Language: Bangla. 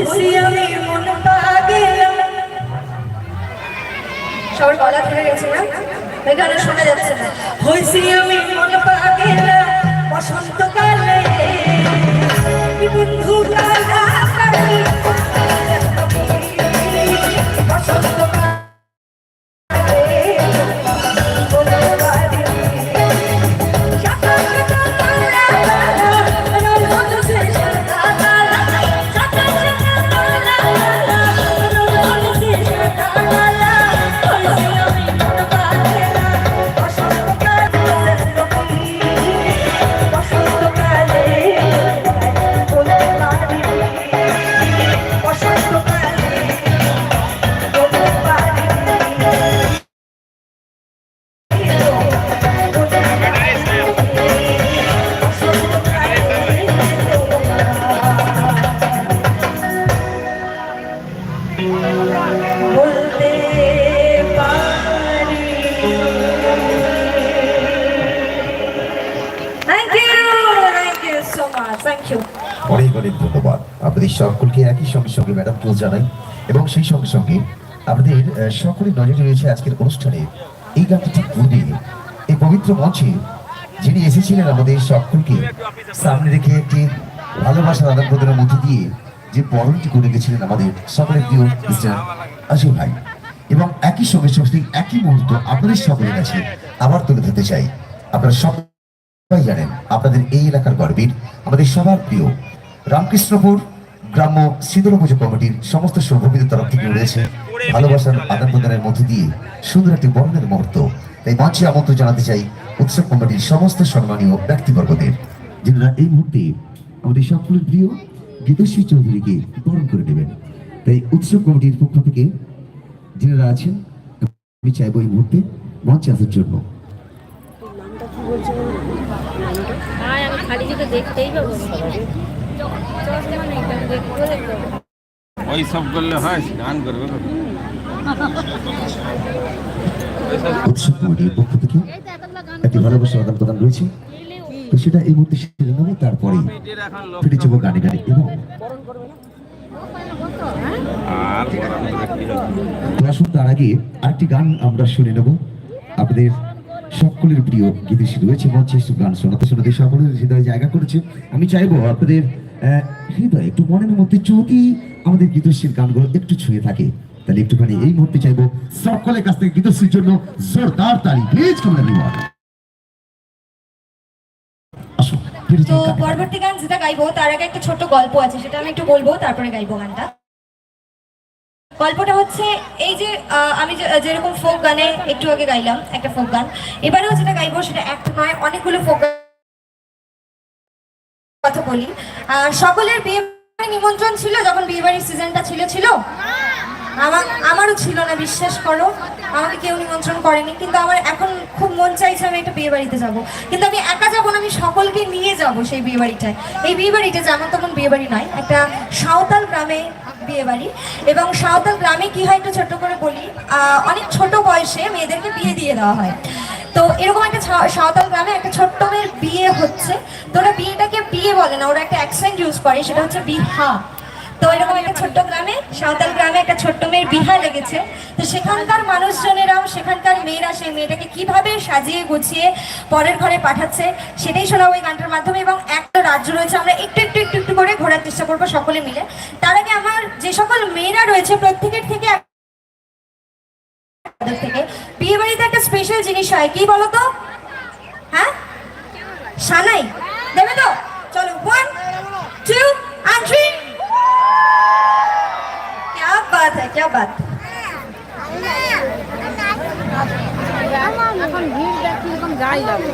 হইছি আমি মন পাগেলা। সবার গলা ধরে গেছে না, এই গানে শোনা যাচ্ছে না। হইছি আমি মন পাগেলা বসন্তকালে, বন্ধু কালা কালি বসন্তকালে। অনেক অনেক ধন্যবাদ আপনাদের সকলকে একই সঙ্গে সঙ্গে ম্যাডামকেও জানাই, এবং সেই সঙ্গে সঙ্গে আপনাদের সকলের নজরে রয়েছে আজকের অনুষ্ঠানে এই গানটি ঠিক পূর্বে এই পবিত্র মঞ্চে যিনি এসেছিলেন আমাদের সকলকে সামনে রেখে একটি ভালোবাসার আদান প্রদানের মধ্যে দিয়ে যে বরণটি করে গেছিলেন আমাদের সকলের প্রিয় মিস্টার আসিফ ভাই, এবং একই সঙ্গে সঙ্গে একই মুহূর্ত আপনাদের সকলের কাছে আবার তুলে ধরতে চাই। আপনারা সবাই জানেন আপনাদের এই এলাকার গর্বের আমাদের সবার প্রিয় রামকৃষ্ণপুর গ্রাম্য শীতল পুজো কমিটির সমস্ত সৌভবিদের তরফ থেকে রয়েছে ভালোবাসার আদান প্রদানের মধ্যে দিয়ে সুন্দর একটি বরণের মুহূর্ত। তাই মঞ্চে আমন্ত্রণ জানাতে চাই উৎসব কমিটির সমস্ত সম্মানীয় ব্যক্তিবর্গদের, যারা এই মুহূর্তে আমাদের সকলের প্রিয় গীতশ্রী চৌধুরীকে বরণ করে নেবেন। তাই উৎসব কমিটির পক্ষ থেকে যারা আছেন আমি চাইব এই মুহূর্তে মঞ্চে আসার জন্য। ওই সব করলে হয়, গান করবে উৎসব কমিটির পক্ষ থেকে একটি ভালোবাসার আদান প্রদান রয়েছে, তো সেটা এই মুহূর্তে সেরে নেবো, তারপরে ফিরে যাবো গানে গানে। এবং আসুন তার আগে আরেকটি গান আমরা শুনে নেব। আপনাদের সকলের প্রিয় গীতিশী রয়েছে মঞ্চে, গান শোনাতে শোনাতে সকলের হৃদয়ে জায়গা করেছে। আমি চাইবো আপনাদের হৃদয় একটু মনের মধ্যে যদি আমাদের গীতশ্রীর গানগুলো একটু ছুঁয়ে থাকে, তাহলে একটুখানি এই মুহূর্তে চাইবো সকলের কাছ থেকে গীতশ্রীর জন্য জোরদার তালি প্লিজ। তো পরবর্তী গান যেটা গাইবো তার আগে একটা ছোট্ট গল্প আছে, সেটা আমি একটু বলবো, তারপরে গাইবো গানটা। গল্পটা হচ্ছে এই যে আমি যেরকম ফোক গানে একটু আগে গাইলাম একটা ফোক গান, এবারেও যেটা গাইবো সেটা একটা নয় অনেকগুলো ফোক কথা বলি। সকলের বিয়ে নিমন্ত্রণ ছিল যখন বিয়ে বাড়ির সিজনটা ছিল আমারও ছিল না, বিশ্বাস করো, আমাকে কেউ নিমন্ত্রণ করেনি। কিন্তু আমার এখন খুব মন চাইছে আমি একটা বিয়ে বাড়িতে যাবো, কিন্তু আমি একা যাবো না, আমি সকলকে নিয়ে যাব সেই বিয়ে বাড়িটায়। এই বিয়ে বাড়িটা যেমন তখন বিয়ে বাড়ি নয়, একটা সাঁওতাল গ্রামে বিয়ে বাড়ি। এবং সাঁওতাল গ্রামে কি হয় একটু ছোট্ট করে বলি, অনেক ছোট বয়সে মেয়েদেরকে বিয়ে দিয়ে দেওয়া হয়। তো এরকম একটা সাঁওতাল গ্রামে একটা ছোট্ট মেয়ের বিয়ে হচ্ছে, তো ওরা বিয়েটাকে বিয়ে বলে না, ওরা একটা অ্যাকসেন্ট ইউজ করে, সেটা হচ্ছে বিহা। তো এরকম একটা ছোট্ট গ্রামে, সাঁওতাল গ্রামে একটা ছোট্ট মেয়ের বিহা লেগেছে। তো সেখানকার মানুষজনেরাও, সেখানকার মেয়েরা সেই মেয়েটাকে কিভাবে সাজিয়ে গুছিয়ে পরের ঘরে পাঠাচ্ছে সেটাই শোনাবো এই গানটার মাধ্যমে। এবং একটা রাজ্য রয়েছে, আমরা একটু একটু একটু একটু করে ঘোরার চেষ্টা করবো সকলে মিলে। তার আগে আমার যে সকল মেয়েরা রয়েছে প্রত্যেকের থেকে বিয়ে বাড়িতে একটা স্পেশাল জিনিস হয়, কি বলতো? হ্যাঁ, সানাই দেবে তো? চলো 1 2 and 3। क्या बात है, क्या बात। এখন ভিড় দেখি এরকম গাই যাবে।